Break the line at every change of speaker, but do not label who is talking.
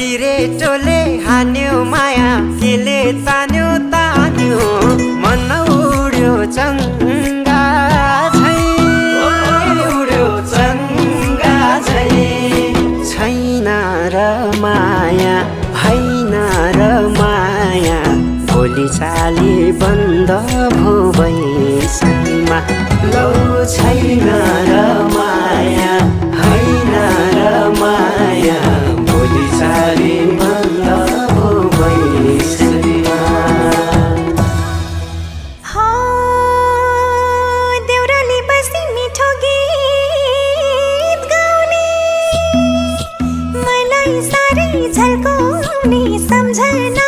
सिरेटोले हान्यो माया केले तान्यो तान्यो मन उड्यो चङ्गा झै उड्यो चङ्गा झै छैन र माया होइन र माया भोलि चाली बन्द भो बैसैमा लौ छैन र माया होइन र माया भोलि चाली बन्द भो बैसैमा
देउराली बसी मिठो गीत गाउने मलाई साह्रै झल्काउने सम्झना